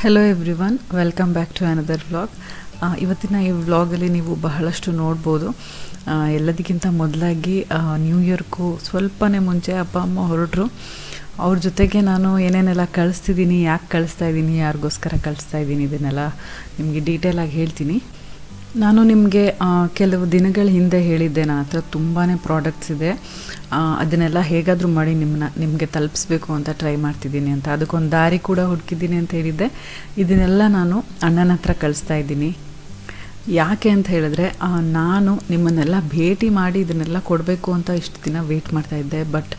Hello everyone, welcome back to another vlog. ಇವತ್ತಿನ ಈ ವ್ಲಾಗಲ್ಲಿ ನೀವು ಬಹಳಷ್ಟು ನೋಡ್ಬೋದು. ಎಲ್ಲದಕ್ಕಿಂತ ಮೊದಲಾಗಿ ನ್ಯೂ ಇಯರ್ಗೂ ಸ್ವಲ್ಪನೇ ಮುಂಚೆ ಅಪ್ಪ ಅಮ್ಮ ಹೊರಟರು. ಅವ್ರ ಜೊತೆಗೆ ನಾನು ಏನೇನೆಲ್ಲ ಕಳಿಸ್ತಿದ್ದೀನಿ, ಯಾಕೆ ಕಳಿಸ್ತಾ ಇದ್ದೀನಿ, ಯಾರಿಗೋಸ್ಕರ ಕಳಿಸ್ತಾ ಇದ್ದೀನಿ, ಇದನ್ನೆಲ್ಲ ನಿಮಗೆ ಡೀಟೇಲಾಗಿ ಹೇಳ್ತೀನಿ. ನಾನು ನಿಮಗೆ ಕೆಲವು ದಿನಗಳ ಹಿಂದೆ ಹೇಳಿದ್ದೆ, ನನ್ನ ಹತ್ರ ತುಂಬಾ ಪ್ರಾಡಕ್ಟ್ಸ್ ಇದೆ, ಅದನ್ನೆಲ್ಲ ಹೇಗಾದರೂ ಮಾಡಿ ನಿಮಗೆ ತಲುಪಿಸ್ಬೇಕು ಅಂತ ಟ್ರೈ ಮಾಡ್ತಿದ್ದೀನಿ ಅಂತ. ಅದಕ್ಕೊಂದು ದಾರಿ ಕೂಡ ಹುಡುಕಿದ್ದೀನಿ ಅಂತ ಹೇಳಿದ್ದೆ. ಇದನ್ನೆಲ್ಲ ನಾನು ಅಣ್ಣನ ಹತ್ರ ಕಳಿಸ್ತಾ ಇದ್ದೀನಿ. ಯಾಕೆ ಅಂತ ಹೇಳಿದ್ರೆ, ನಾನು ನಿಮ್ಮನ್ನೆಲ್ಲ ಭೇಟಿ ಮಾಡಿ ಇದನ್ನೆಲ್ಲ ಕೊಡಬೇಕು ಅಂತ ಇಷ್ಟು ದಿನ ವೆಯ್ಟ್ ಮಾಡ್ತಾಯಿದ್ದೆ. ಬಟ್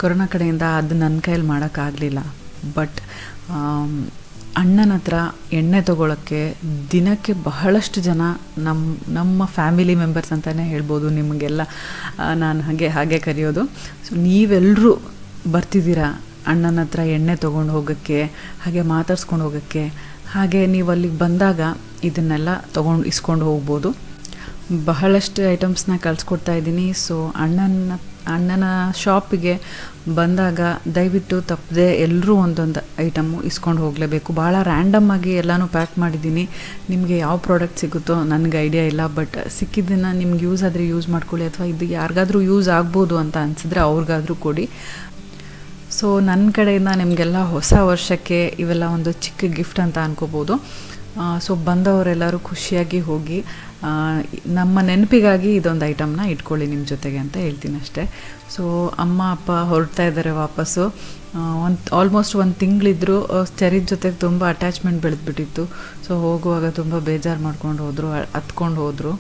ಕೊರೋನಾ ಕಡೆಯಿಂದ ಅದು ನನ್ನ ಕೈಯಲ್ಲಿ ಮಾಡೋಕ್ಕಾಗಲಿಲ್ಲ. ಬಟ್ ಅಣ್ಣನ ಹತ್ರ ಎಣ್ಣೆ ತೊಗೊಳಕ್ಕೆ ದಿನಕ್ಕೆ ಬಹಳಷ್ಟು ಜನ ನಮ್ಮ ಫ್ಯಾಮಿಲಿ ಮೆಂಬರ್ಸ್ ಅಂತಲೇ ಹೇಳ್ಬೋದು, ನಿಮಗೆಲ್ಲ ನಾನು ಹಾಗೆ ಕರೆಯೋದು. ಸೊ ನೀವೆಲ್ಲರೂ ಬರ್ತಿದ್ದೀರಾ ಅಣ್ಣನ ಹತ್ರ ಎಣ್ಣೆ ತೊಗೊಂಡು ಹೋಗೋಕ್ಕೆ, ಹಾಗೆ ಮಾತಾಡ್ಸ್ಕೊಂಡು ಹೋಗೋಕ್ಕೆ. ಹಾಗೆ ನೀವು ಅಲ್ಲಿಗೆ ಬಂದಾಗ ಇದನ್ನೆಲ್ಲ ಇಸ್ಕೊಂಡು ಹೋಗ್ಬೋದು. ಬಹಳಷ್ಟು ಐಟಮ್ಸ್ನ ಕಳಿಸ್ಕೊಡ್ತಾ ಇದ್ದೀನಿ. ಸೊ ಅಣ್ಣನ ಶಾಪಿಗೆ ಬಂದಾಗ ದಯವಿಟ್ಟು ತಪ್ಪದೆ ಎಲ್ಲರೂ ಒಂದೊಂದು ಐಟಮು ಇಸ್ಕೊಂಡು ಹೋಗಲೇಬೇಕು. ಭಾಳ ರ್ಯಾಂಡಮ್ಮಾಗಿ ಎಲ್ಲನೂ ಪ್ಯಾಕ್ ಮಾಡಿದ್ದೀನಿ. ನಿಮಗೆ ಯಾವ ಪ್ರಾಡಕ್ಟ್ ಸಿಗುತ್ತೋ ನನಗೆ ಐಡಿಯಾ ಇಲ್ಲ, ಬಟ್ ಸಿಕ್ಕಿದ್ದನ್ನು ನಿಮ್ಗೆ ಯೂಸ್ ಆದರೆ ಯೂಸ್ ಮಾಡ್ಕೊಳ್ಳಿ, ಅಥವಾ ಇದು ಯಾರಿಗಾದರೂ ಯೂಸ್ ಆಗ್ಬೋದು ಅಂತ ಅನಿಸಿದ್ರೆ ಅವ್ರಿಗಾದರೂ ಕೊಡಿ. ಸೊ ನನ್ನ ಕಡೆಯಿಂದ ನಿಮಗೆಲ್ಲ ಹೊಸ ವರ್ಷಕ್ಕೆ ಇವೆಲ್ಲ ಒಂದು ಚಿಕ್ಕ ಗಿಫ್ಟ್ ಅಂತ ಅನ್ಕೋಬೋದು. ಸೊ ಬಂದವರೆಲ್ಲರೂ ಖುಷಿಯಾಗಿ ಹೋಗಿ ನಮ್ಮ ನೆನಪಿಗಾಗಿ ಇದೊಂದು ಐಟಮ್ನ ಇಟ್ಕೊಳ್ಳಿ ನಿಮ್ಮ ಜೊತೆಗೆ ಅಂತ ಹೇಳ್ತೀನಿ ಅಷ್ಟೇ. ಸೊ ಅಮ್ಮ ಅಪ್ಪ ಹೊರಡ್ತಾ ಇದ್ದಾರೆ ವಾಪಸ್ಸು. ಆಲ್ಮೋಸ್ಟ್ ಒಂದು ತಿಂಗಳಿದ್ರು. ಚರಿದ ಜೊತೆಗೆ ತುಂಬ ಅಟ್ಯಾಚ್ಮೆಂಟ್ ಬೆಳೆದ್ಬಿಟ್ಟಿತ್ತು. ಸೊ ಹೋಗುವಾಗ ತುಂಬ ಬೇಜಾರು ಮಾಡ್ಕೊಂಡು ಹೋದರು, ಹತ್ಕೊಂಡು ಹೋದರು.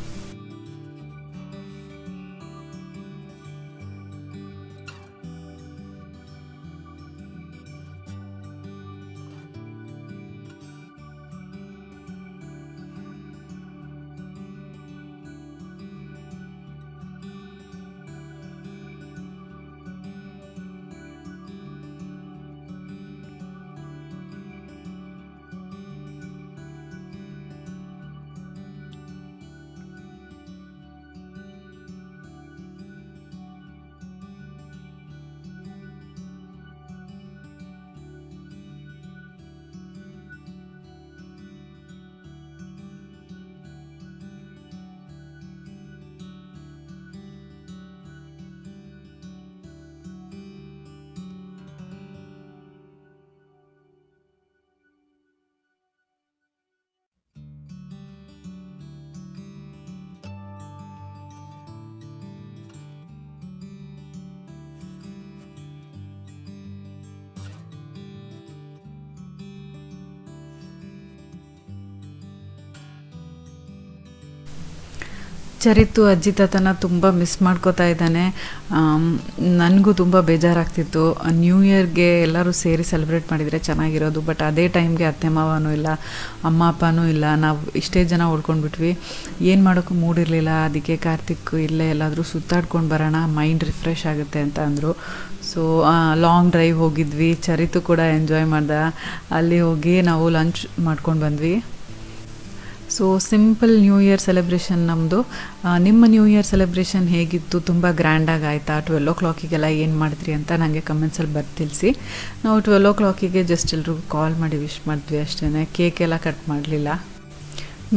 ಚರಿತು ಅಜ್ಜಿ ತಾತನ ತುಂಬ ಮಿಸ್ ಮಾಡ್ಕೋತಾ ಇದ್ದಾನೆ. ನನಗೂ ತುಂಬ ಬೇಜಾರಾಗ್ತಿತ್ತು. ನ್ಯೂ ಇಯರ್ಗೆ ಎಲ್ಲರೂ ಸೇರಿ ಸೆಲೆಬ್ರೇಟ್ ಮಾಡಿದರೆ ಚೆನ್ನಾಗಿರೋದು. ಬಟ್ ಅದೇ ಟೈಮ್ಗೆ ಅತ್ತೆ ಮಾವನೂ ಇಲ್ಲ, ಅಮ್ಮ ಅಪ್ಪನೂ ಇಲ್ಲ. ನಾವು ಇಷ್ಟೇ ಜನ ಉಳ್ಕೊಂಡ್ಬಿಟ್ವಿ. ಏನು ಮಾಡೋಕ್ಕೂ ಮೂಡಿರಲಿಲ್ಲ. ಅದಕ್ಕೆ ಕಾರ್ತಿಕ್ ಇಲ್ಲೇ ಎಲ್ಲಾದರೂ ಸುತ್ತಾಡ್ಕೊಂಡು ಬರೋಣ, ಮೈಂಡ್ ರಿಫ್ರೆಶ್ ಆಗುತ್ತೆ ಅಂತ ಅಂದರು. ಸೊ ಲಾಂಗ್ ಡ್ರೈವ್ ಹೋಗಿದ್ವಿ. ಚರಿತು ಕೂಡ ಎಂಜಾಯ್ ಮಾಡ್ದೆ. ಅಲ್ಲಿ ಹೋಗಿ ನಾವು ಲಂಚ್ ಮಾಡ್ಕೊಂಡು ಬಂದ್ವಿ. So simple new year celebration ನಮ್ಮದು. ನಿಮ್ಮ ನ್ಯೂ ಇಯರ್ ಸೆಲೆಬ್ರೇಷನ್ ಹೇಗಿತ್ತು? ತುಂಬ ಗ್ರ್ಯಾಂಡಾಗಿ ಆಯಿತಾ? 12 ಏನು ಮಾಡಿದ್ರಿ ಅಂತ ನನಗೆ ಕಮೆಂಟ್ಸಲ್ಲಿ ತಿಳಿಸಿ. ನಾವು 12 ಜಸ್ಟ್ ಎಲ್ರಿಗೂ ಕಾಲ್ ಮಾಡಿ ವಿಶ್ ಮಾಡಿದ್ವಿ ಅಷ್ಟೇ. ಕೇಕ್ ಎಲ್ಲ ಕಟ್ ಮಾಡಲಿಲ್ಲ.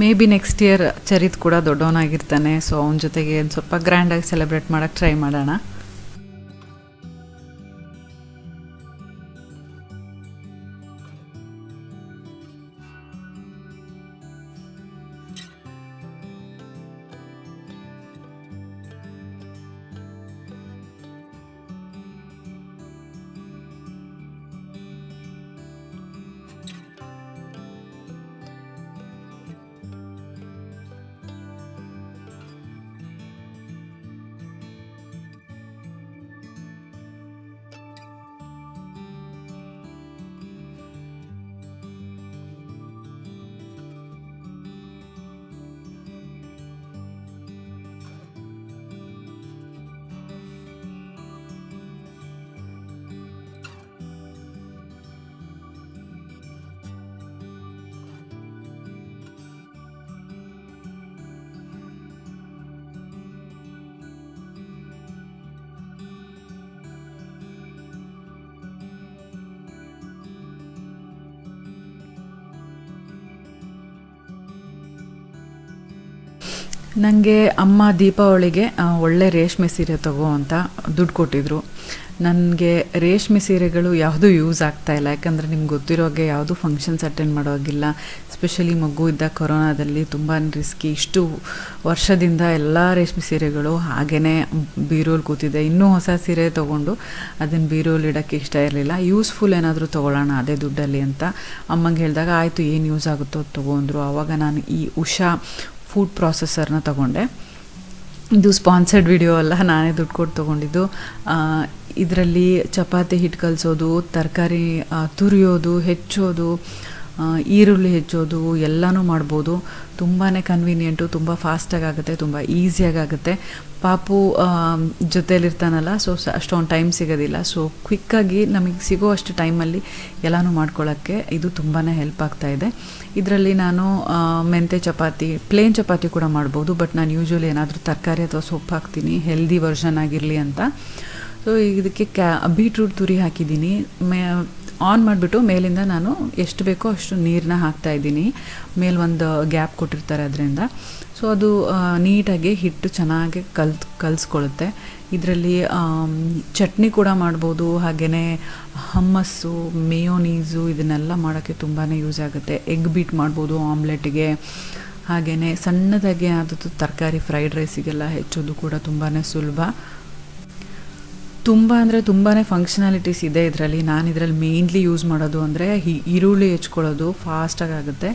May be next year Charit ಕೂಡ ದೊಡ್ಡವನಾಗಿರ್ತಾನೆ. ಸೊ ಅವನ ಜೊತೆಗೆ ಸ್ವಲ್ಪ ಗ್ರ್ಯಾಂಡಾಗಿ ಸೆಲೆಬ್ರೇಟ್ ಮಾಡೋಕ್ಕೆ ಟ್ರೈ ಮಾಡೋಣ. ನನಗೆ ಅಮ್ಮ ದೀಪಾವಳಿಗೆ ಒಳ್ಳೆ ರೇಷ್ಮೆ ಸೀರೆ ತಗೋ ಅಂತ ದುಡ್ಡು ಕೊಟ್ಟಿದ್ರು. ನನಗೆ ರೇಷ್ಮೆ ಸೀರೆಗಳು ಯಾವುದೂ ಯೂಸ್ ಆಗ್ತಾಯಿಲ್ಲ, ಯಾಕಂದರೆ ನಿಮ್ಗೆ ಗೊತ್ತಿರೋಗೆ ಯಾವುದೂ ಫಂಕ್ಷನ್ಸ್ ಅಟೆಂಡ್ ಮಾಡೋವಾಗಿಲ್ಲ. ಸ್ಪೆಷಲಿ ಮಗು ಇದ್ದ ಕೊರೋನಾದಲ್ಲಿ ತುಂಬಾ ರಿಸ್ಕಿ. ಇಷ್ಟು ವರ್ಷದಿಂದ ಎಲ್ಲ ರೇಷ್ಮೆ ಸೀರೆಗಳು ಹಾಗೇ ಬೀರೋಲಿ ಕೂತಿದೆ. ಇನ್ನೂ ಹೊಸ ಸೀರೆ ತೊಗೊಂಡು ಅದನ್ನು ಬೀರೋಲಿ ಇಡೋಕ್ಕೆ ಇಷ್ಟ ಇರಲಿಲ್ಲ. ಯೂಸ್ಫುಲ್ ಏನಾದರೂ ತೊಗೊಳ್ಳೋಣ ಅದೇ ದುಡ್ಡಲ್ಲಿ ಅಂತ ಅಮ್ಮಂಗೆ ಹೇಳಿದಾಗ ಆಯಿತು, ಏನು ಯೂಸ್ ಆಗುತ್ತೋ ಅದು ತೊಗೊಂಡ್ರು. ಆವಾಗ ನಾನು ಈ ಉಷಾ ಫುಡ್ ಪ್ರಾಸೆಸರ್ನ ತೊಗೊಂಡೆ. ಇದು ಸ್ಪಾನ್ಸರ್ಡ್ ವಿಡಿಯೋ ಅಲ್ಲ, ನಾನೇ ದುಡ್ಡು ಕೊಟ್ಟು ತೊಗೊಂಡಿದ್ದು. ಇದರಲ್ಲಿ ಚಪಾತಿ ಹಿಟ್ಟು ಕಲಿಸೋದು, ತರಕಾರಿ ತುರಿಯೋದು, ಹೆಚ್ಚೋದು, ಈರುಳ್ಳಿ ಹೆಚ್ಚೋದು ಎಲ್ಲನೂ ಮಾಡ್ಬೋದು. ತುಂಬಾ ಕನ್ವೀನಿಯೆಂಟು, ತುಂಬ ಫಾಸ್ಟಾಗಿ ಆಗುತ್ತೆ, ತುಂಬ ಈಸಿಯಾಗುತ್ತೆ. ಪಾಪು ಜೊತೇಲಿರ್ತಾನಲ್ಲ, ಸೊ ಅಷ್ಟೊಂದು ಟೈಮ್ ಸಿಗೋದಿಲ್ಲ. ಸೊ ಕ್ವಿಕ್ಕಾಗಿ ನಮಗೆ ಸಿಗೋ ಅಷ್ಟು ಟೈಮಲ್ಲಿ ಎಲ್ಲನೂ ಮಾಡ್ಕೊಳ್ಳೋಕ್ಕೆ ಇದು ತುಂಬಾ ಹೆಲ್ಪ್ ಆಗ್ತಾಯಿದೆ. ಇದರಲ್ಲಿ ನಾನು ಮೆಂತೆ ಚಪಾತಿ, ಪ್ಲೇನ್ ಚಪಾತಿ ಕೂಡ ಮಾಡ್ಬೋದು, ಬಟ್ ನಾನು ಯೂಶ್ವಲಿ ಏನಾದರೂ ತರಕಾರಿ ಅಥವಾ ಸೊಪ್ಪು ಹಾಕ್ತೀನಿ, ಹೆಲ್ದಿ ವರ್ಷನ್ ಆಗಿರಲಿ ಅಂತ. ಸೊ ಇದಕ್ಕೆ ಬೀಟ್ರೂಟ್ ತುರಿ ಹಾಕಿದ್ದೀನಿ. ಆನ್ ಮಾಡಿಬಿಟ್ಟು ಮೇಲಿಂದ ನಾನು ಎಷ್ಟು ಬೇಕೋ ಅಷ್ಟು ನೀರನ್ನ ಹಾಕ್ತಾಯಿದ್ದೀನಿ. ಮೇಲೆ ಒಂದು ಗ್ಯಾಪ್ ಕೊಟ್ಟಿರ್ತಾರೆ ಅದರಿಂದ. ಸೊ ಅದು ನೀಟಾಗಿ ಹಿಟ್ಟು ಚೆನ್ನಾಗಿ ಕಲಿಸ್ಕೊಳ್ಳುತ್ತೆ. ಇದರಲ್ಲಿ ಚಟ್ನಿ ಕೂಡ ಮಾಡ್ಬೋದು, ಹಾಗೆಯೇ ಹಮ್ಮಸ್ಸು, ಮೇಯೋನೀಸು ಇದನ್ನೆಲ್ಲ ಮಾಡೋಕ್ಕೆ ತುಂಬಾ ಯೂಸ್ ಆಗುತ್ತೆ. ಎಗ್ ಬೀಟ್ ಮಾಡ್ಬೋದು ಆಮ್ಲೆಟ್ಗೆ, ಹಾಗೆಯೇ ಸಣ್ಣದಾಗಿ ಆದದ್ದು ತರಕಾರಿ ಫ್ರೈಡ್ ರೈಸಿಗೆಲ್ಲ ಹೆಚ್ಚೋದು ಕೂಡ ತುಂಬಾ ಸುಲಭ. ತುಂಬ ಅಂದರೆ ತುಂಬಾ ಫಂಕ್ಷನಾಲಿಟೀಸ್ ಇದೆ ಇದರಲ್ಲಿ. ನಾನು ಇದರಲ್ಲಿ ಮೇನ್ಲಿ ಯೂಸ್ ಮಾಡೋದು ಅಂದರೆ ಈರುಳ್ಳಿ ಹೆಚ್ಕೊಳ್ಳೋದು ಫಾಸ್ಟಾಗಿ ಆಗುತ್ತೆ,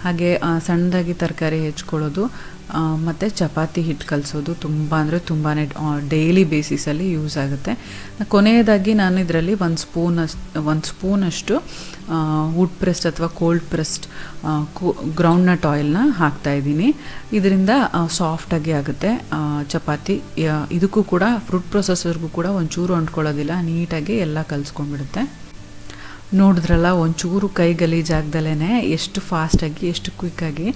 ಹಾಗೆ ಸಣ್ಣದಾಗಿ ತರಕಾರಿ ಹೆಚ್ಕೊಳ್ಳೋದು, ಮತ್ತು ಚಪಾತಿ ಹಿಟ್ಟು ಕಲಿಸೋದು ತುಂಬ ಅಂದರೆ ತುಂಬಾ ಡೈಲಿ ಬೇಸಿಸಲ್ಲಿ ಯೂಸ್ ಆಗುತ್ತೆ. ಕೊನೆಯದಾಗಿ ನಾನು ಇದರಲ್ಲಿ ಒಂದು ಸ್ಪೂನಷ್ಟು ವುಡ್ ಪ್ರೆಸ್ಡ್ ಅಥವಾ ಕೋಲ್ಡ್ ಪ್ರೆಸ್ಡ್ ಗ್ರೌಂಡ್ನಟ್ ಆಯಿಲ್ನ ಹಾಕ್ತಾಯಿದ್ದೀನಿ. ಇದರಿಂದ ಸಾಫ್ಟಾಗಿ ಆಗುತ್ತೆ ಚಪಾತಿ. ಇದಕ್ಕೂ ಕೂಡ ಫ್ರೂಟ್ ಪ್ರೊಸೆಸರ್ಗೂ ಕೂಡ ಒಂಚೂರು ಅಂಟ್ಕೊಳ್ಳೋದಿಲ್ಲ, ನೀಟಾಗಿ ಎಲ್ಲ ಕಲಿಸ್ಕೊಂಡ್ಬಿಡುತ್ತೆ. ನೋಡಿದ್ರಲ್ಲ, ಒಂಚೂರು ಕೈ ಗಲೀಜಾಗ್ದಲೇ ಎಷ್ಟು ಫಾಸ್ಟಾಗಿ, ಎಷ್ಟು ಕ್ವಿಕ್ಕಾಗಿ.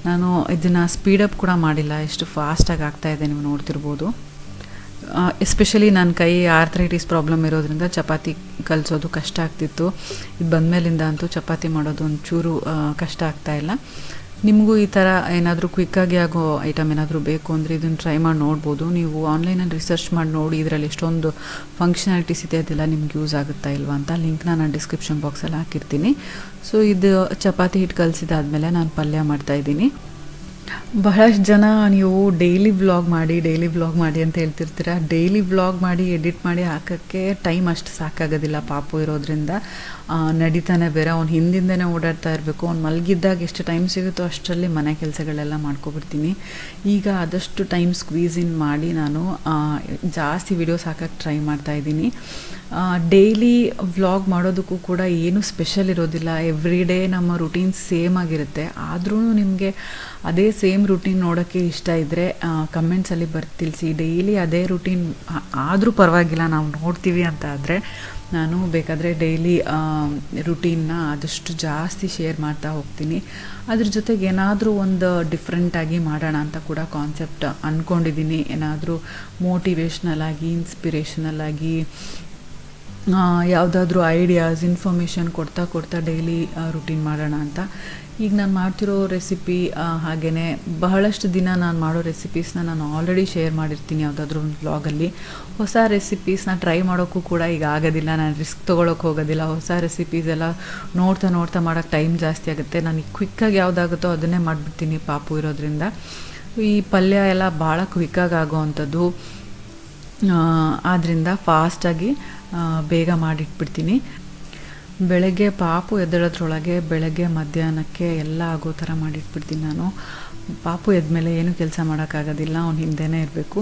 ನಾನು ಇದನ್ನು ಸ್ಪೀಡಪ್ ಕೂಡ ಮಾಡಿಲ್ಲ, ಎಷ್ಟು ಫಾಸ್ಟಾಗಿ ಆಗ್ತಾಯಿದೆ ನೀವು ನೋಡ್ತಿರ್ಬೋದು. ಎಸ್ಪೆಷಲಿ ನನ್ನ ಕೈ ಆರ್ಥ್ರೈಟಿಸ್ ಪ್ರಾಬ್ಲಮ್ ಇರೋದ್ರಿಂದ ಚಪಾತಿ ಕಲಿಸೋದು ಕಷ್ಟ ಆಗ್ತಿತ್ತು. ಇದು ಬಂದಮೇಲಿಂದ ಅಂತೂ ಚಪಾತಿ ಮಾಡೋದು ಒಂಚೂರು ಕಷ್ಟ ಆಗ್ತಾಯಿಲ್ಲ. ನಿಮಗೂ ಈ ಥರ ಏನಾದರೂ ಕ್ವಿಕ್ಕಾಗಿ ಆಗೋ ಐಟಮ್ ಏನಾದರೂ ಬೇಕು ಅಂದರೆ ಇದನ್ನು ಟ್ರೈ ಮಾಡಿ ನೋಡ್ಬೋದು. ನೀವು ಆನ್ಲೈನಲ್ಲಿ ರಿಸರ್ಚ್ ಮಾಡಿ ನೋಡಿ, ಇದರಲ್ಲಿ ಎಷ್ಟೊಂದು ಫಂಕ್ಷನಾಲಿಟೀಸ್ ಇದೆ, ಅದೆಲ್ಲ ನಿಮ್ಗೆ ಯೂಸ್ ಆಗುತ್ತಾ ಇಲ್ವಾ ಅಂತ ಲಿಂಕ್ನ ನಾನು ಡಿಸ್ಕ್ರಿಪ್ಷನ್ ಬಾಕ್ಸಲ್ಲಿ ಹಾಕಿರ್ತೀನಿ. ಸೊ ಇದು ಚಪಾತಿ ಹಿಟ್ಟು ಕಲಿಸಿದಾದ್ಮೇಲೆ ನಾನು ಪಲ್ಯ ಮಾಡ್ತಾಯಿದ್ದೀನಿ. ಬಹಳಷ್ಟು ಜನ ನೀವು ಡೈಲಿ ವ್ಲಾಗ್ ಮಾಡಿ ಅಂತ ಹೇಳ್ತಿರ್ತೀರ. ಡೈಲಿ ವ್ಲಾಗ್ ಮಾಡಿ ಎಡಿಟ್ ಮಾಡಿ ಹಾಕೋಕ್ಕೆ ಟೈಮ್ ಅಷ್ಟು ಸಾಕಾಗೋದಿಲ್ಲ, ಪಾಪು ಇರೋದ್ರಿಂದ. ನಡೀತಾನೆ ಬೇರೆ, ಅವ್ನು ಹಿಂದಿಂದನೇ ಓಡಾಡ್ತಾ ಇರಬೇಕು. ಅವ್ನು ಮಲಗಿದ್ದಾಗ ಎಷ್ಟು ಟೈಮ್ ಸಿಗುತ್ತೋ ಅಷ್ಟರಲ್ಲಿ ಮನೆ ಕೆಲಸಗಳೆಲ್ಲ ಮಾಡ್ಕೊಬಿಡ್ತೀನಿ. ಈಗ ಆದಷ್ಟು ಟೈಮ್ ಸ್ಕ್ವೀಸ್ ಇನ್ ಮಾಡಿ ನಾನು ಜಾಸ್ತಿ ವಿಡಿಯೋಸ್ ಹಾಕೋಕ್ಕೆ ಟ್ರೈ ಮಾಡ್ತಾಯಿದ್ದೀನಿ. ಡೈಲಿ ವ್ಲಾಗ್ ಮಾಡೋದಕ್ಕೂ ಕೂಡ ಏನು ಸ್ಪೆಷಲ್ ಇರೋದಿಲ್ಲ. ಎವ್ರಿ ಡೇ ನಮ್ಮ ರುಟೀನ್ ಸೇಮ್ ಆಗಿರುತ್ತೆ. ಆದ್ರೂ ನಿಮಗೆ ಅದೇ ಸೇಮ್ ರುಟೀನ್ ನೋಡೋಕ್ಕೆ ಇಷ್ಟ ಇದ್ದರೆ ಕಮೆಂಟ್ಸಲ್ಲಿ ತಿಳಿಸಿ. ಡೈಲಿ ಅದೇ ರುಟೀನ್ ಆದರೂ ಪರವಾಗಿಲ್ಲ, ನಾವು ನೋಡ್ತೀವಿ ಅಂತ ಆದರೆ ನಾನು ಬೇಕಾದರೆ ಡೈಲಿ ರುಟೀನ್ನ ಆದಷ್ಟು ಜಾಸ್ತಿ ಶೇರ್ ಮಾಡ್ತಾ ಹೋಗ್ತೀನಿ. ಅದ್ರ ಜೊತೆಗೆ ಏನಾದರೂ ಒಂದು ಡಿಫ್ರೆಂಟಾಗಿ ಮಾಡೋಣ ಅಂತ ಕೂಡ ಕಾನ್ಸೆಪ್ಟ್ ಅಂದ್ಕೊಂಡಿದ್ದೀನಿ. ಏನಾದರೂ ಮೋಟಿವೇಶ್ನಲ್ ಆಗಿ, ಇನ್ಸ್ಪಿರೇಷನಲ್ ಆಗಿ ಯಾವುದಾದ್ರೂ ಐಡಿಯಾಸ್, ಇನ್ಫಾರ್ಮೇಷನ್ ಕೊಡ್ತಾ ಡೈಲಿ ರುಟೀನ್ ಮಾಡೋಣ ಅಂತ. ಈಗ ನಾನು ಮಾಡ್ತಿರೋ ರೆಸಿಪಿ, ಹಾಗೆಯೇ ಬಹಳಷ್ಟು ದಿನ ನಾನು ಮಾಡೋ ರೆಸಿಪೀಸ್ನ ನಾನು ಆಲ್ರೆಡಿ ಶೇರ್ ಮಾಡಿರ್ತೀನಿ ಯಾವುದಾದ್ರೂ ಒಂದು ವ್ಲಾಗಲ್ಲಿ. ಹೊಸ ರೆಸಿಪೀಸ್ನ ಟ್ರೈ ಮಾಡೋಕ್ಕೂ ಕೂಡ ಈಗ ಆಗೋದಿಲ್ಲ, ನಾನು ರಿಸ್ಕ್ ತೊಗೊಳಕ್ಕೆ ಹೋಗೋದಿಲ್ಲ. ಹೊಸ ರೆಸಿಪೀಸ್ ಎಲ್ಲ ನೋಡ್ತಾ ಮಾಡೋಕ್ಕೆ ಟೈಮ್ ಜಾಸ್ತಿ ಆಗುತ್ತೆ. ನನಗೆ ಕ್ವಿಕ್ಕಾಗಿ ಯಾವುದಾಗುತ್ತೋ ಅದನ್ನೇ ಮಾಡಿಬಿಡ್ತೀನಿ ಪಾಪು ಇರೋದ್ರಿಂದ. ಈ ಪಲ್ಯ ಎಲ್ಲ ಭಾಳ ಕ್ವಿಕ್ಕಾಗಿ ಆಗೋ ಅಂಥದ್ದು, ಆದ್ದರಿಂದ ಫಾಸ್ಟಾಗಿ ಬೇಗ ಮಾಡಿಟ್ಬಿಡ್ತೀನಿ. ಬೆಳಗ್ಗೆ ಪಾಪು ಎದ್ದೇಳೋದ್ರೊಳಗೆ ಬೆಳಗ್ಗೆ ಮಧ್ಯಾಹ್ನಕ್ಕೆ ಎಲ್ಲ ಆಗೋ ಥರ ಮಾಡಿಟ್ಬಿಡ್ತೀನಿ ನಾನು. ಪಾಪು ಎದ್ಮೇಲೆ ಏನೂ ಕೆಲಸ ಮಾಡೋಕ್ಕಾಗೋದಿಲ್ಲ, ಅವ್ನು ಹಿಂದೆನೇ ಇರಬೇಕು.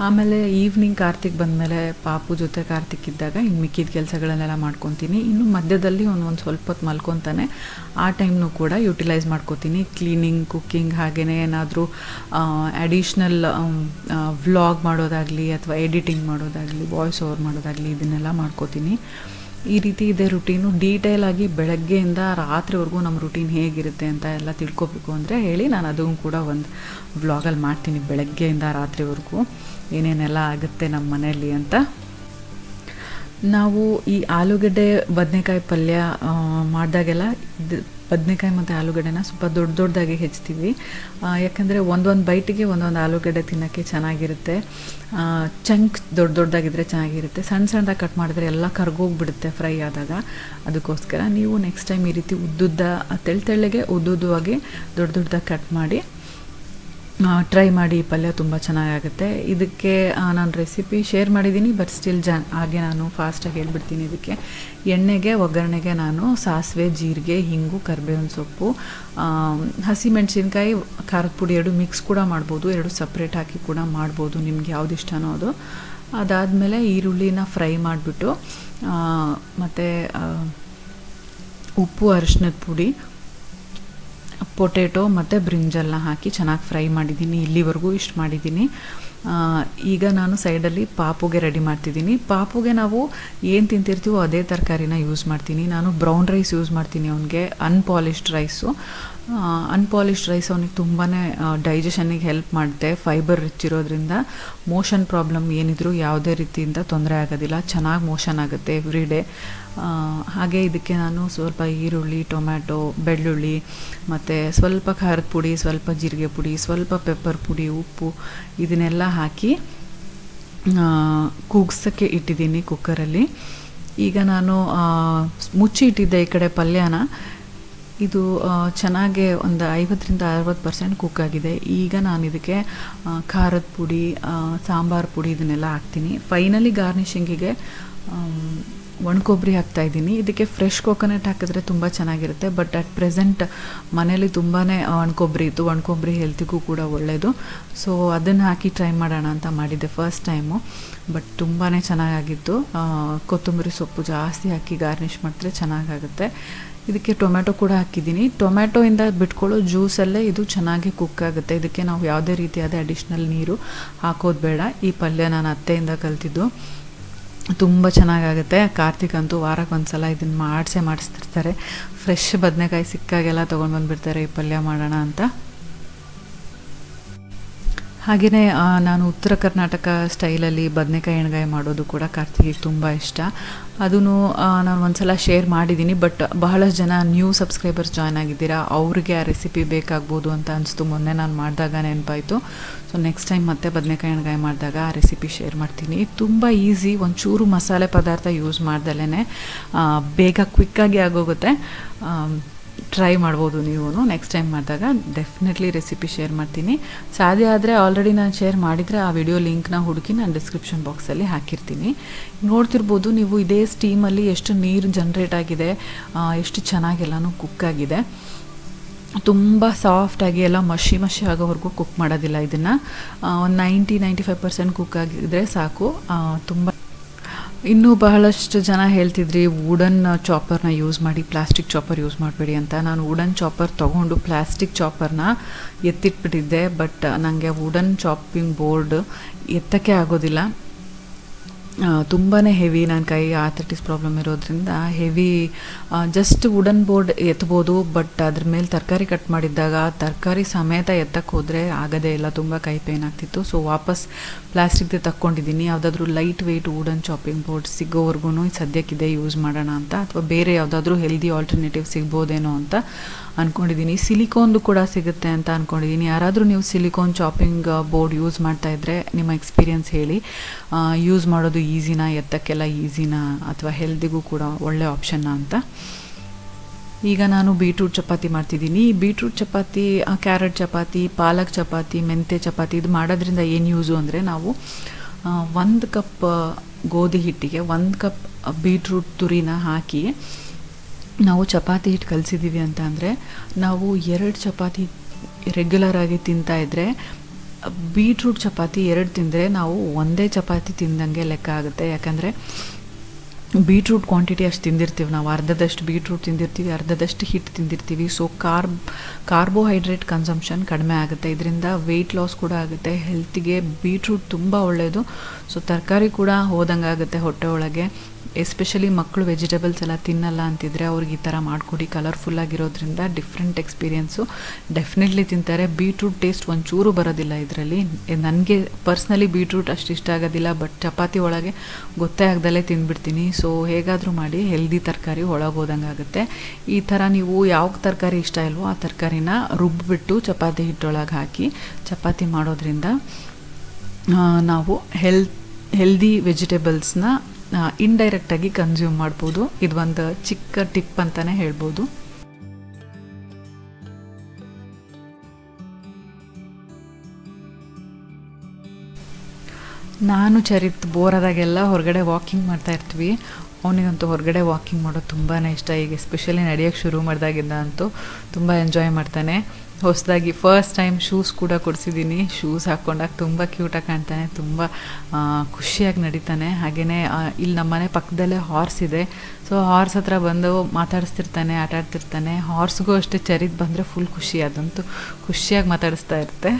ಆಮೇಲೆ ಈವ್ನಿಂಗ್ ಕಾರ್ತಿಕ್ ಬಂದಮೇಲೆ ಪಾಪು ಜೊತೆ ಕಾರ್ತಿಕ್ ಇದ್ದಾಗ ಇನ್ನು ಮಿಕ್ಕಿದ ಕೆಲಸಗಳನ್ನೆಲ್ಲ ಮಾಡ್ಕೊತೀನಿ. ಇನ್ನು ಮಧ್ಯದಲ್ಲಿ ಒಂದು ಸ್ವಲ್ಪ ಹೊತ್ತು ಮಲ್ಕೊತಾನೆ, ಆ ಟೈಮ್ನೂ ಕೂಡ ಯುಟಿಲೈಸ್ ಮಾಡ್ಕೊತೀನಿ. ಕ್ಲೀನಿಂಗ್, ಕುಕ್ಕಿಂಗ್, ಹಾಗೆಯೇ ಏನಾದರೂ ಅಡಿಷ್ನಲ್ ವ್ಲಾಗ್ ಮಾಡೋದಾಗಲಿ ಅಥವಾ ಎಡಿಟಿಂಗ್ ಮಾಡೋದಾಗಲಿ, ವಾಯ್ಸ್ ಓವರ್ ಮಾಡೋದಾಗಲಿ ಇದನ್ನೆಲ್ಲ ಮಾಡ್ಕೋತೀನಿ. ಈ ರೀತಿ ಇದೆ ರುಟೀನು. ಡೀಟೇಲಾಗಿ ಬೆಳಗ್ಗೆಯಿಂದ ರಾತ್ರಿವರೆಗೂ ನಮ್ಮ ರುಟೀನ್ ಹೇಗಿರುತ್ತೆ ಅಂತ ಎಲ್ಲ ತಿಳ್ಕೊಬೇಕು ಅಂದರೆ ಹೇಳಿ, ನಾನು ಅದನ್ನು ಕೂಡ ಒಂದು ವ್ಲಾಗಲ್ಲಿ ಮಾಡ್ತೀನಿ. ಬೆಳಗ್ಗೆಯಿಂದ ರಾತ್ರಿವರೆಗೂ ಏನೇನೆಲ್ಲ ಆಗುತ್ತೆ ನಮ್ಮ ಮನೆಯಲ್ಲಿ ಅಂತ. ನಾವು ಈ ಆಲೂಗಡ್ಡೆ ಬದನೆಕಾಯಿ ಪಲ್ಯ ಮಾಡಿದಾಗೆಲ್ಲ ಬದನೆಕಾಯಿ ಮತ್ತು ಆಲೂಗಡ್ಡೆನ ಸ್ವಲ್ಪ ದೊಡ್ಡದಾಗಿ ಹೆಚ್ಚ್ತೀವಿ. ಯಾಕಂದರೆ ಒಂದೊಂದು ಬೈಟಿಗೆ ಒಂದೊಂದು ಆಲೂಗಡ್ಡೆ ತಿನ್ನೋಕ್ಕೆ ಚೆನ್ನಾಗಿರುತ್ತೆ. ಚಂಕ್ ದೊಡ್ಡದಾಗಿದ್ದರೆ ಚೆನ್ನಾಗಿರುತ್ತೆ. ಸಣ್ಣದಾಗಿ ಕಟ್ ಮಾಡಿದ್ರೆ ಎಲ್ಲ ಕರ್ಗೋಗ್ಬಿಡುತ್ತೆ ಫ್ರೈ ಆದಾಗ. ಅದಕ್ಕೋಸ್ಕರ ನೀವು ನೆಕ್ಸ್ಟ್ ಟೈಮ್ ಈ ರೀತಿ ಉದ್ದುದ್ದ ತೆಳ್ಳಗೆ ಉದ್ದುದ್ದವಾಗಿ ದೊಡ್ಡದಾಗಿ ಕಟ್ ಮಾಡಿ ಟ್ರೈ ಮಾಡಿ. ಈ ಪಲ್ಯ ತುಂಬ ಚೆನ್ನಾಗಾಗುತ್ತೆ. ಇದಕ್ಕೆ ನಾನು ರೆಸಿಪಿ ಶೇರ್ ಮಾಡಿದ್ದೀನಿ, ಬಟ್ ಸ್ಟಿಲ್ ಹಾಗೆ ನಾನು ಫಾಸ್ಟಾಗಿ ಹೇಳ್ಬಿಡ್ತೀನಿ. ಇದಕ್ಕೆ ಎಣ್ಣೆಗೆ ಒಗ್ಗರಣೆಗೆ ನಾನು ಸಾಸಿವೆ, ಜೀರಿಗೆ, ಹಿಂಗು, ಕರಿಬೇವಿನ ಸೊಪ್ಪು, ಹಸಿಮೆಣಸಿನ್ಕಾಯಿ, ಖಾರದ ಪುಡಿ 2 ಮಿಕ್ಸ್ ಕೂಡ ಮಾಡ್ಬೋದು, 2 ಸಪ್ರೇಟ್ ಹಾಕಿ ಕೂಡ ಮಾಡ್ಬೋದು, ನಿಮ್ಗೆ ಯಾವ್ದು ಇಷ್ಟನೋ ಅದು. ಅದಾದಮೇಲೆ ಈರುಳ್ಳಿನ ಫ್ರೈ ಮಾಡಿಬಿಟ್ಟು ಮತ್ತು ಉಪ್ಪು, ಅರಿಶಿನದ ಪುಡಿ, ಪೊಟೆಟೊ ಮತ್ತು ಬ್ರಿಂಜಲ್ನ ಹಾಕಿ ಚೆನ್ನಾಗಿ ಫ್ರೈ ಮಾಡಿದ್ದೀನಿ. ಇಲ್ಲಿವರೆಗೂ ಇಷ್ಟು ಮಾಡಿದ್ದೀನಿ. ಈಗ ನಾನು ಸೈಡಲ್ಲಿ ಪಾಪುಗೆ ರೆಡಿ ಮಾಡ್ತಿದ್ದೀನಿ. ಪಾಪುಗೆ ನಾವು ಏನು ತಿಂತಿರ್ತೀವೋ ಅದೇ ತರಕಾರಿನ ಯೂಸ್ ಮಾಡ್ತೀನಿ. ನಾನು ಬ್ರೌನ್ ರೈಸ್ ಯೂಸ್ ಮಾಡ್ತೀನಿ ಅವನಿಗೆ, ಅನ್ಪಾಲಿಶ್ಡ್ ರೈಸು. ಅನ್ಪಾಲಿಶ್ಡ್ ರೈಸ್ ಅವನಿಗೆ ತುಂಬಾ ಡೈಜೆಷನ್ನಿಗೆ ಹೆಲ್ಪ್ ಮಾಡುತ್ತೆ. ಫೈಬರ್ ರಿಚ್ ಇರೋದ್ರಿಂದ ಮೋಷನ್ ಪ್ರಾಬ್ಲಮ್ ಏನಿದ್ರು ಯಾವುದೇ ರೀತಿಯಿಂದ ತೊಂದರೆ ಆಗೋದಿಲ್ಲ, ಚೆನ್ನಾಗಿ ಮೋಷನ್ ಆಗುತ್ತೆ ಎವ್ರಿ ಡೇ. ಹಾಗೆ ಇದಕ್ಕೆ ನಾನು ಸ್ವಲ್ಪ ಈರುಳ್ಳಿ, ಟೊಮ್ಯಾಟೊ, ಬೆಳ್ಳುಳ್ಳಿ ಮತ್ತು ಸ್ವಲ್ಪ ಖಾರದ ಪುಡಿ, ಸ್ವಲ್ಪ ಜೀರಿಗೆ ಪುಡಿ, ಸ್ವಲ್ಪ ಪೆಪ್ಪರ್ ಪುಡಿ, ಉಪ್ಪು ಇದನ್ನೆಲ್ಲ ಹಾಕಿ ಕೂಗ್ಸೋಕ್ಕೆ ಇಟ್ಟಿದ್ದೀನಿ ಕುಕ್ಕರಲ್ಲಿ. ಈಗ ನಾನು ಮುಚ್ಚಿ ಇಟ್ಟಿದ್ದೆ ಈ ಕಡೆ ಪಲ್ಯನ. ಇದು ಚೆನ್ನಾಗೆ ಒಂದು 50-60% ಕುಕ್ ಆಗಿದೆ. ಈಗ ನಾನು ಇದಕ್ಕೆ ಖಾರದ ಪುಡಿ, ಸಾಂಬಾರು ಪುಡಿ ಇದನ್ನೆಲ್ಲ ಹಾಕ್ತೀನಿ. ಫೈನಲಿ ಗಾರ್ನಿಷಿಂಗಿಗೆ ಒಣಕೊಬ್ಬರಿ ಹಾಕ್ತಾಯಿದ್ದೀನಿ. ಇದಕ್ಕೆ ಫ್ರೆಶ್ ಕೊಕೊನಟ್ ಹಾಕಿದ್ರೆ ತುಂಬ ಚೆನ್ನಾಗಿರುತ್ತೆ, ಬಟ್ ಅಟ್ ಪ್ರೆಸೆಂಟ್ ಮನೇಲಿ ತುಂಬಾ ಒಣಕೊಬ್ಬರಿ ಇತ್ತು. ಒಣಕೊಬ್ಬರಿ ಹೆಲ್ತಿಗೂ ಕೂಡ ಒಳ್ಳೆಯದು. ಸೊ ಅದನ್ನು ಹಾಕಿ ಟ್ರೈ ಮಾಡೋಣ ಅಂತ ಮಾಡಿದ್ದೆ ಫಸ್ಟ್ ಟೈಮು, ಬಟ್ ತುಂಬಾ ಚೆನ್ನಾಗಾಗಿತ್ತು. ಕೊತ್ತಂಬರಿ ಸೊಪ್ಪು ಜಾಸ್ತಿ ಹಾಕಿ ಗಾರ್ನಿಷ್ ಮಾಡಿದ್ರೆ ಚೆನ್ನಾಗಾಗುತ್ತೆ. ಇದಕ್ಕೆ ಟೊಮ್ಯಾಟೊ ಕೂಡ ಹಾಕಿದ್ದೀನಿ. ಟೊಮ್ಯಾಟೊಯಿಂದ ಬಿಟ್ಕೊಳ್ಳೋ ಜ್ಯೂಸಲ್ಲೇ ಇದು ಚೆನ್ನಾಗಿ ಕುಕ್ ಆಗುತ್ತೆ. ಇದಕ್ಕೆ ನಾವು ಯಾವುದೇ ರೀತಿಯಾದ ಅಡಿಷ್ನಲ್ ನೀರು ಹಾಕೋದು ಬೇಡ. ಈ ಪಲ್ಯ ನಾನು ಅತ್ತೆಯಿಂದ ಕಲ್ತಿದ್ದು, ತುಂಬ ಚೆನ್ನಾಗಾಗುತ್ತೆ. ಕಾರ್ತಿಕ್ ಅಂತೂ ವಾರಕ್ಕೆ ಒಂದ್ಸಲ ಇದನ್ನು ಮಾಡಿಸ್ತಿರ್ತಾರೆ. ಫ್ರೆಶ್ ಬದನೆಕಾಯಿ ಸಿಕ್ಕಾಗೆಲ್ಲ ತೊಗೊಂಡು ಬಂದುಬಿಡ್ತಾರೆ ಈ ಪಲ್ಯ ಮಾಡೋಣ ಅಂತ. ಹಾಗೆಯೇ ನಾನು ಉತ್ತರ ಕರ್ನಾಟಕ ಸ್ಟೈಲಲ್ಲಿ ಬದನೆಕಾಯಿ ಎಣ್ಗಾಯಿ ಮಾಡೋದು ಕೂಡ ಕಾರ್ತಿಕಿಗೆ ತುಂಬ ಇಷ್ಟ. ಅದೂ ನಾನು ಒಂದ್ಸಲ ಶೇರ್ ಮಾಡಿದ್ದೀನಿ, ಬಟ್ ಬಹಳಷ್ಟು ಜನ ನ್ಯೂ ಸಬ್ಸ್ಕ್ರೈಬರ್ಸ್ ಜಾಯ್ನ್ ಆಗಿದ್ದೀರಾ, ಅವ್ರಿಗೆ ಆ ರೆಸಿಪಿ ಬೇಕಾಗ್ಬೋದು ಅಂತ ಅನಿಸ್ತು. ಮೊನ್ನೆ ನಾನು ಮಾಡಿದಾಗ ನೆನಪಾಯಿತು. ಸೊ ನೆಕ್ಸ್ಟ್ ಟೈಮ್ ಮತ್ತೆ ಬದನೆಕಾಯಿ ಎಣ್ಗಾಯಿ ಮಾಡಿದಾಗ ಆ ರೆಸಿಪಿ ಶೇರ್ ಮಾಡ್ತೀನಿ. ತುಂಬ ಈಸಿ, ಒಂಚೂರು ಮಸಾಲೆ ಪದಾರ್ಥ ಯೂಸ್ ಮಾಡ್ದಲೇ ಬೇಗ ಕ್ವಿಕ್ಕಾಗಿ ಆಗೋಗುತ್ತೆ. ಟ್ರೈ ಮಾಡ್ಬೋದು ನೀವು. ನೆಕ್ಸ್ಟ್ ಟೈಮ್ ಮಾಡಿದಾಗ ಡೆಫಿನೆಟ್ಲಿ ರೆಸಿಪಿ ಶೇರ್ ಮಾಡ್ತೀನಿ. ಸಾಧ್ಯ ಆದರೆ ಆಲ್ರೆಡಿ ನಾನು ಶೇರ್ ಮಾಡಿದರೆ ಆ ವಿಡಿಯೋ ಲಿಂಕ್ನ ಹುಡುಕಿ ನಾನು ಡಿಸ್ಕ್ರಿಪ್ಷನ್ ಬಾಕ್ಸಲ್ಲಿ ಹಾಕಿರ್ತೀನಿ. ನೋಡ್ತಿರ್ಬೋದು ನೀವು, ಇದೇ ಸ್ಟೀಮಲ್ಲಿ ಎಷ್ಟು ನೀರು ಜನ್ರೇಟ್ ಆಗಿದೆ, ಎಷ್ಟು ಚೆನ್ನಾಗೆಲ್ಲನೂ ಕುಕ್ ಆಗಿದೆ. ತುಂಬ ಸಾಫ್ಟಾಗಿ ಎಲ್ಲ ಮಷಿ ಆಗೋವರೆಗೂ ಕುಕ್ ಮಾಡೋದಿಲ್ಲ. ಇದನ್ನು ಒಂದು 90-95% ಕುಕ್ ಆಗಿದ್ರೆ ಸಾಕು. ತುಂಬ ಇನ್ನೂ ಬಹಳಷ್ಟು ಜನ ಹೇಳ್ತಿದ್ರಿ ವುಡನ್ ಚಾಪರ್ನ ಯೂಸ್ ಮಾಡಿ, ಪ್ಲಾಸ್ಟಿಕ್ ಚಾಪರ್ ಯೂಸ್ ಮಾಡಬೇಡಿ ಅಂತ. ನಾನು ವುಡನ್ ಚಾಪರ್ ತೊಗೊಂಡು ಪ್ಲಾಸ್ಟಿಕ್ ಚಾಪರ್ನ ಎತ್ತಿಟ್ಬಿಟ್ಟಿದ್ದೆ, ಬಟ್ ನನಗೆ ವುಡನ್ ಚಾಪಿಂಗ್ ಬೋರ್ಡ್ ಎತ್ತಕ್ಕೆ ಆಗೋದಿಲ್ಲ. ತುಂಬಾ ಹೆವಿ, ನನ್ನ ಕೈ ಆರ್ಥ್ರೈಟಿಸ್ ಪ್ರಾಬ್ಲಮ್ ಇರೋದ್ರಿಂದ ಹೆವಿ. ಜಸ್ಟ್ ವುಡನ್ ಬೋರ್ಡ್ ಎತ್ಬೋದು, ಬಟ್ ಅದ್ರ ಮೇಲೆ ತರಕಾರಿ ಕಟ್ ಮಾಡಿದ್ದಾಗ ತರಕಾರಿ ಸಮೇತ ಎತ್ತಕ್ಕೆ ಹೋದರೆ ಆಗೋದೇ ಇಲ್ಲ, ತುಂಬ ಕೈ ಪೇನ್ ಆಗ್ತಿತ್ತು. ಸೊ ವಾಪಸ್ ಪ್ಲಾಸ್ಟಿಕ್ದೇ ತಕ್ಕೊಂಡಿದ್ದೀನಿ. ಯಾವುದಾದ್ರೂ light weight wooden chopping board ಸಿಗೋವರೆಗೂ ಸದ್ಯಕ್ಕಿದೆ ಯೂಸ್ ಮಾಡೋಣ ಅಂತ, ಅಥವಾ ಬೇರೆ ಯಾವುದಾದ್ರೂ ಹೆಲ್ದಿ ಆಲ್ಟರ್ನೇಟಿವ್ ಸಿಗ್ಬೋದೇನೋ ಅಂತ ಅಂದ್ಕೊಂಡಿದ್ದೀನಿ. ಸಿಲಿಕಾನ್ದು ಕೂಡ ಸಿಗುತ್ತೆ ಅಂತ ಅಂದ್ಕೊಂಡಿದ್ದೀನಿ. ಯಾರಾದರೂ ನೀವು ಸಿಲಿಕಾನ್ ಚಾಪಿಂಗ್ ಬೋರ್ಡ್ ಯೂಸ್ ಮಾಡ್ತಾಯಿದ್ರೆ ನಿಮ್ಮ ಎಕ್ಸ್ಪೀರಿಯನ್ಸ್ ಹೇಳಿ. ಯೂಸ್ ಮಾಡೋದು ಈಸಿನಾ, ಎತ್ತಕ್ಕೆಲ್ಲ ಈಸಿನಾ, ಅಥವಾ ಹೆಲ್ದಿಗೂ ಕೂಡ ಒಳ್ಳೆ ಆಪ್ಷನ್ನ ಅಂತ. ಈಗ ನಾನು ಬೀಟ್ರೂಟ್ ಚಪಾತಿ ಮಾಡ್ತಿದ್ದೀನಿ. ಬೀಟ್ರೂಟ್ ಚಪಾತಿ, ಕ್ಯಾರೆಟ್ ಚಪಾತಿ, ಪಾಲಕ್ ಚಪಾತಿ, ಮೆಂತ್ಯ ಚಪಾತಿ ಇದು ಮಾಡೋದ್ರಿಂದ ಏನು ಯೂಸು ಅಂದರೆ, ನಾವು 1 ಕಪ್ ಗೋಧಿ ಹಿಟ್ಟಿಗೆ 1 ಕಪ್ ಬೀಟ್ರೂಟ್ ತುರಿನ ಹಾಕಿ ನಾವು ಚಪಾತಿ ಹಿಟ್ಟು ಕಲಿಸಿದ್ದೀವಿ ಅಂತ ಅಂದರೆ, ನಾವು 2 ಚಪಾತಿ ರೆಗ್ಯುಲರಾಗಿ ತಿಂತಾಯಿದ್ರೆ, ಬೀಟ್ರೂಟ್ ಚಪಾತಿ 2 ತಿಂದರೆ ನಾವು 1 ಚಪಾತಿ ತಿಂದಂಗೆ ಲೆಕ್ಕ ಆಗುತ್ತೆ. ಯಾಕಂದರೆ ಬೀಟ್ರೂಟ್ ಕ್ವಾಂಟಿಟಿ ಅಷ್ಟು ತಿಂದಿರ್ತೀವಿ ನಾವು, ಅರ್ಧದಷ್ಟು ಬೀಟ್ರೂಟ್ ತಿಂದಿರ್ತೀವಿ, ಅರ್ಧದಷ್ಟು ಹಿಟ್ಟು ತಿಂದಿರ್ತೀವಿ. ಸೊ ಕಾರ್ಬೋಹೈಡ್ರೇಟ್ ಕನ್ಸಂಪ್ಷನ್ ಕಡಿಮೆ ಆಗುತ್ತೆ. ಇದರಿಂದ ವೆಯ್ಟ್ ಲಾಸ್ ಕೂಡ ಆಗುತ್ತೆ. ಹೆಲ್ತಿಗೆ ಬೀಟ್ರೂಟ್ ತುಂಬ ಒಳ್ಳೆಯದು. ಸೊ ತರಕಾರಿ ಕೂಡ ಹೋದಂಗೆ ಆಗುತ್ತೆ ಹೊಟ್ಟೆ ಒಳಗೆ. ಎಸ್ಪೆಷಲಿ ಮಕ್ಕಳು ವೆಜಿಟೇಬಲ್ಸ್ ಎಲ್ಲ ತಿನ್ನಲ್ಲ ಅಂತಿದ್ರೆ ಅವ್ರಿಗೆ ಈ ಥರ ಮಾಡಿಕೊಡಿ. ಕಲರ್ಫುಲ್ಲಾಗಿರೋದ್ರಿಂದ ಡಿಫ್ರೆಂಟ್ ಎಕ್ಸ್ಪೀರಿಯೆನ್ಸು, ಡೆಫಿನೆಟ್ಲಿ ತಿಂತಾರೆ. ಬೀಟ್ರೂಟ್ ಟೇಸ್ಟ್ ಒಂಚೂರು ಬರೋದಿಲ್ಲ ಇದರಲ್ಲಿ. ನನಗೆ ಪರ್ಸ್ನಲಿ ಬೀಟ್ರೂಟ್ ಅಷ್ಟು ಇಷ್ಟ ಆಗೋದಿಲ್ಲ, ಬಟ್ ಚಪಾತಿ ಒಳಗೆ ಗೊತ್ತೇ ಆಗ್ದಲೇ ತಿಂದ್ಬಿಡ್ತೀನಿ. ಸೊ ಹೇಗಾದರೂ ಮಾಡಿ ಹೆಲ್ದಿ ತರಕಾರಿ ಒಳಗೆ ಹೋದಂಗೆ ಆಗುತ್ತೆ. ಈ ಥರ ನೀವು ಯಾವ ತರಕಾರಿ ಇಷ್ಟ ಇಲ್ವೋ ಆ ತರಕಾರಿನ ರುಬ್ಬಿಬಿಟ್ಟು ಚಪಾತಿ ಹಿಟ್ಟೊಳಗೆ ಹಾಕಿ ಚಪಾತಿ ಮಾಡೋದ್ರಿಂದ ನಾವು ಹೆಲ್ದಿ ವೆಜಿಟೇಬಲ್ಸ್ನ ಇಂಡೈರೆಕ್ಟಾಗಿ ಕನ್ಸ್ಯೂಮ್ ಮಾಡ್ಬೋದು. ಇದು ಒಂದು ಚಿಕ್ಕ ಟಿಪ್ ಅಂತಲೇ ಹೇಳ್ಬೋದು. ನಾನು ಚರಿತ್ ಬೋರ್ ಆದಾಗೆಲ್ಲ ಹೊರಗಡೆ ವಾಕಿಂಗ್ ಮಾಡ್ತಾ ಇರ್ತೀವಿ. ಅವನಿಗಂತೂ ಹೊರಗಡೆ ವಾಕಿಂಗ್ ಮಾಡೋದು ತುಂಬಾ ಇಷ್ಟ. ಈಗ ಎಸ್ಪೆಷಲಿ ನಡೆಯೋಕ್ಕೆ ಶುರು ಮಾಡಿದಾಗಿಂದ ಅಂತೂ ತುಂಬ ಎಂಜಾಯ್ ಮಾಡ್ತಾನೆ. ಹೊಸದಾಗಿ ಫಸ್ಟ್ ಟೈಮ್ ಶೂಸ್ ಕೂಡ ಕೊಡಿಸಿದ್ದೀನಿ. ಶೂಸ್ ಹಾಕ್ಕೊಂಡಾಗ ತುಂಬ ಕ್ಯೂಟಾಗಿ ಕಾಣ್ತಾನೆ, ತುಂಬ ಖುಷಿಯಾಗಿ ನಡೀತಾನೆ. ಹಾಗೆಯೇ ಇಲ್ಲಿ ನಮ್ಮ ಮನೆ ಪಕ್ಕದಲ್ಲೇ ಹಾರ್ಸ್ ಇದೆ. ಸೊ ಹಾರ್ಸ್ ಹತ್ರ ಬಂದು ಮಾತಾಡಿಸ್ತಿರ್ತಾನೆ, ಆಟಾಡ್ತಿರ್ತಾನೆ. ಹಾರ್ಸ್ಗೂ ಅಷ್ಟೇ ಚರಿತ್ ಬಂದರೆ ಫುಲ್ ಖುಷಿ, ಅದಂತೂ ಖುಷಿಯಾಗಿ ಮಾತಾಡಿಸ್ತಾ ಇರುತ್ತೆ.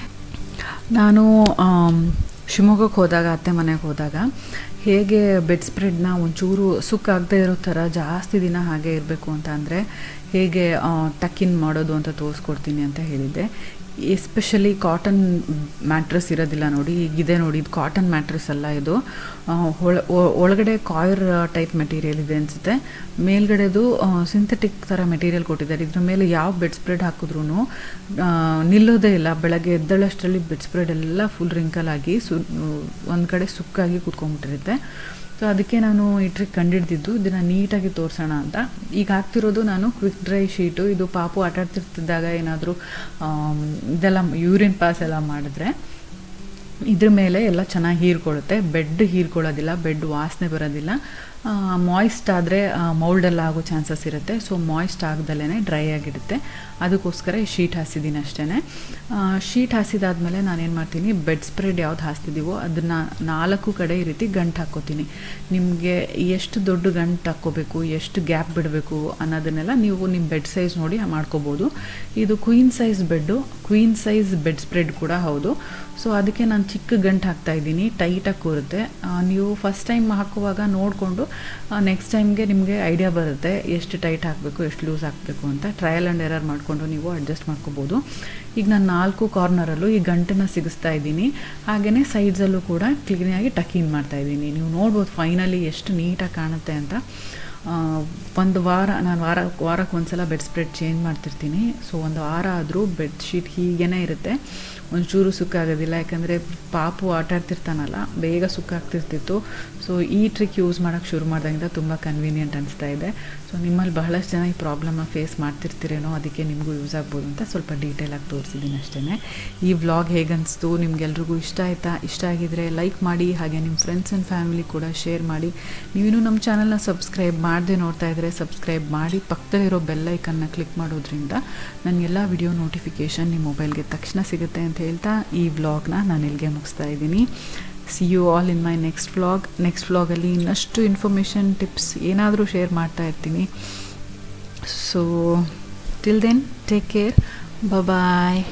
ನಾನು ಶಿವಮೊಗ್ಗಕ್ಕೆ ಹೋದಾಗ, ಅತ್ತೆ ಮನೆಗೆ ಹೋದಾಗ ಹೇಗೆ ಬೆಡ್ ಸ್ಪ್ರೆಡ್ನ ಒಂಚೂರು ಸುಕ್ಕಾಗದೇ ಇರೋ ಥರ ಜಾಸ್ತಿ ದಿನ ಹಾಗೆ ಇರಬೇಕು ಅಂತ ಅಂದರೆ ಹೇಗೆ ಟಕ್ಕಿನ್ ಮಾಡೋದು ಅಂತ ತೋರಿಸ್ಕೊಡ್ತೀನಿ ಅಂತ ಹೇಳಿದ್ದೆ. ಎಸ್ಪೆಷಲಿ ಕಾಟನ್ ಮ್ಯಾಟ್ರೆಸ್ ಇರೋದಿಲ್ಲ ನೋಡಿ, ಈಗಿದೆ ನೋಡಿ, ಇದು ಕಾಟನ್ ಮ್ಯಾಟ್ರೆಸ್ ಅಲ್ಲ, ಇದು ಒಳಗಡೆ ಕಾಯರ್ ಟೈಪ್ ಮೆಟೀರಿಯಲ್ ಇದೆ ಅನಿಸುತ್ತೆ. ಮೇಲ್ಗಡೆದು ಸಿಂಥೆಟಿಕ್ ಥರ ಮೆಟೀರಿಯಲ್ ಕೊಟ್ಟಿದ್ದಾರೆ. ಇದ್ರ ಮೇಲೆ ಯಾವ ಬೆಡ್ ಸ್ಪ್ರೆಡ್ ಹಾಕಿದ್ರೂ ನಿಲ್ಲೋದೇ ಇಲ್ಲ. ಬೆಳಗ್ಗೆ ಎದ್ದಳಷ್ಟರಲ್ಲಿ ಬೆಡ್ ಸ್ಪ್ರೆಡ್ ಎಲ್ಲ ಫುಲ್ ರಿಂಕಲ್ ಆಗಿ ಒಂದು ಕಡೆ ಸುಕ್ಕಾಗಿ ಕೂತ್ಕೊಂಡ್ಬಿಟ್ಟಿರುತ್ತೆ. ಸೊ ಅದಕ್ಕೆ ನಾನು ಈ ಟ್ರಿಕ್ ಕಂಡಿಡ್ದಿದ್ದು, ಇದನ್ನು ನೀಟಾಗಿ ತೋರಿಸೋಣ ಅಂತ. ಈಗ ಹಾಕ್ತಿರೋದು ನಾನು ಕ್ವಿಕ್ ಡ್ರೈ ಶೀಟು. ಇದು ಪಾಪು ಆಟಾಡ್ತಿರ್ತಿದ್ದಾಗ ಏನಾದರೂ ಇದೆಲ್ಲ ಯೂರಿನ್ ಪಾಸ್ ಎಲ್ಲ ಮಾಡಿದ್ರೆ ಇದ್ರ ಮೇಲೆ ಎಲ್ಲ ಚೆನ್ನಾಗಿ ಹೀರ್ಕೊಳ್ಳುತ್ತೆ. ಬೆಡ್ ಹೀರ್ಕೊಳ್ಳೋದಿಲ್ಲ, ಬೆಡ್ ವಾಸನೆ ಬರೋದಿಲ್ಲ. ಮಾಯ್ಸ್ಟ್ ಆದರೆ ಮೌಲ್ಡೆಲ್ಲ ಆಗೋ ಚಾನ್ಸಸ್ ಇರುತ್ತೆ. ಸೊ ಮಾಯ್ಸ್ಟ್ ಆಗದಲ್ಲೇ ಡ್ರೈ ಆಗಿಡುತ್ತೆ. ಅದಕ್ಕೋಸ್ಕರ ಈ ಶೀಟ್ ಹಾಸಿದ್ದೀನಿ ಅಷ್ಟೇ. ಶೀಟ್ ಹಾಸಿದಾದ್ಮೇಲೆ ನಾನೇನು ಮಾಡ್ತೀನಿ, ಬೆಡ್ ಸ್ಪ್ರೆಡ್ ಯಾವ್ದು ಹಾಸ್ತಿದ್ದೀವೋ ಅದನ್ನು 4 ಕಡೆ ಈ ರೀತಿ ಗಂಟು ಹಾಕ್ಕೋತೀನಿ. ನಿಮಗೆ ಎಷ್ಟು ದೊಡ್ಡ ಗಂಟು ಹಾಕ್ಕೋಬೇಕು, ಎಷ್ಟು ಗ್ಯಾಪ್ ಬಿಡಬೇಕು ಅನ್ನೋದನ್ನೆಲ್ಲ ನೀವು ನಿಮ್ಮ ಬೆಡ್ ಸೈಜ್ ನೋಡಿ ಮಾಡ್ಕೋಬೋದು. ಇದು queen size bed, queen size bed spread ಕೂಡ ಹೌದು. ಸೊ ಅದಕ್ಕೆ ನಾನು ಚಿಕ್ಕ ಗಂಟು ಹಾಕ್ತಾಯಿದ್ದೀನಿ, ಟೈಟಾಗಿ ಕೂರುತ್ತೆ. ನೀವು ಫಸ್ಟ್ ಟೈಮ್ ಹಾಕುವಾಗ ನೋಡಿಕೊಂಡು ನೆಕ್ಸ್ಟ್ ಟೈಮ್ಗೆ ನಿಮಗೆ ಐಡಿಯಾ ಬರುತ್ತೆ ಎಷ್ಟು ಟೈಟ್ ಹಾಕಬೇಕು, ಎಷ್ಟು ಲೂಸ್ ಹಾಕಬೇಕು ಅಂತ. ಟ್ರಯಲ್ ಆ್ಯಂಡ್ ಎರರ್ ಮಾಡಿಕೊಂಡು ನೀವು ಅಡ್ಜಸ್ಟ್ ಮಾಡ್ಕೋಬೋದು. ಈಗ ನಾನು 4 ಕಾರ್ನರಲ್ಲೂ ಈ ಗಂಟನ್ನು ಸಿಗಿಸ್ತಾ ಇದ್ದೀನಿ. ಹಾಗೆಯೇ ಸೈಡ್ಸಲ್ಲೂ ಕೂಡ ಕ್ಲೀನಾಗಿ ಟಕಿನ್ ಮಾಡ್ತಾಯಿದ್ದೀನಿ. ನೀವು ನೋಡ್ಬೋದು ಫೈನಲಿ ಎಷ್ಟು ನೀಟಾಗಿ ಕಾಣುತ್ತೆ ಅಂತ. ಒಂದು ವಾರ ನಾನು ವಾರಕ್ಕೆ ಒಂದ್ಸಲ ಬೆಡ್ ಸ್ಪ್ರೆಡ್ ಚೇಂಜ್ ಮಾಡ್ತಿರ್ತೀನಿ. ಸೊ ಒಂದು ವಾರ ಆದರೂ ಬೆಡ್ಶೀಟ್ ಹೀಗೇ ಇರುತ್ತೆ, ಒಂಚೂರು ಸುಕ್ಕಾಗೋದಿಲ್ಲ. ಯಾಕಂದರೆ ಪಾಪು ಆಟಾಡ್ತಿರ್ತಾನಲ್ಲ, ಬೇಗ ಸುಕ್ಕಾಗ್ತಿರ್ತಿತ್ತು. ಸೊ ಈ ಟ್ರಿಕ್ ಯೂಸ್ ಮಾಡೋಕ್ಕೆ ಶುರು ಮಾಡಿದಾಗಿಂದ ತುಂಬ ಕನ್ವೀನಿಯೆಂಟ್ ಅನಿಸ್ತಾ ಇದೆ. ಸೊ ನಿಮ್ಮಲ್ಲಿ ಬಹಳಷ್ಟು ಜನ ಈ ಪ್ರಾಬ್ಲಮ್ನ ಫೇಸ್ ಮಾಡ್ತಿರ್ತೀರೇನೋ, ಅದಕ್ಕೆ ನಿಮಗೂ ಯೂಸ್ ಆಗ್ಬೋದು ಅಂತ ಸ್ವಲ್ಪ ಡೀಟೇಲಾಗಿ ತೋರಿಸಿದ್ದೀನಿ ಅಷ್ಟೇ. ಈ ವ್ಲಾಗ್ ಹೇಗನ್ನಿಸ್ತು, ನಿಮ್ಗೆಲ್ರಿಗೂ ಇಷ್ಟ ಆಯಿತಾ? ಇಷ್ಟ ಆಗಿದರೆ ಲೈಕ್ ಮಾಡಿ, ಹಾಗೆ ನಿಮ್ಮ ಫ್ರೆಂಡ್ಸ್ ಆ್ಯಂಡ್ ಫ್ಯಾಮಿಲಿ ಕೂಡ ಶೇರ್ ಮಾಡಿ. ನೀವಿನ್ನೂ ನಮ್ಮ ಚಾನಲ್ನ ಸಬ್ಸ್ಕ್ರೈಬ್ ಮಾಡದೆ ನೋಡ್ತಾ ಇದ್ದರೆ ಸಬ್ಸ್ಕ್ರೈಬ್ ಮಾಡಿ, ಪಕ್ಕದಲ್ಲಿರೋ ಬೆಲ್ ಐಕನ್ನ ಕ್ಲಿಕ್ ಮಾಡೋದ್ರಿಂದ ನನ್ನ ಎಲ್ಲ ವಿಡಿಯೋ ನೋಟಿಫಿಕೇಷನ್ ನಿಮ್ಮ ಮೊಬೈಲ್ಗೆ ತಕ್ಷಣ ಸಿಗುತ್ತೆ ಅಂತ ಹೇಳ್ತಾ ಈ ವ್ಲಾಗ್ನ ನಾನು ಇಲ್ಲಿಗೆ ಮುಗಿಸ್ತಾ ಇದ್ದೀನಿ. See you all in my next vlog. Next ವ್ಲಾಗಲ್ಲಿ ಇನ್ನಷ್ಟು ಇನ್ಫಾರ್ಮೇಷನ್, ಟಿಪ್ಸ್ ಏನಾದರೂ ಶೇರ್ ಮಾಡ್ತಾ ಇರ್ತೀನಿ. So till then take care, ಬಾಯ್.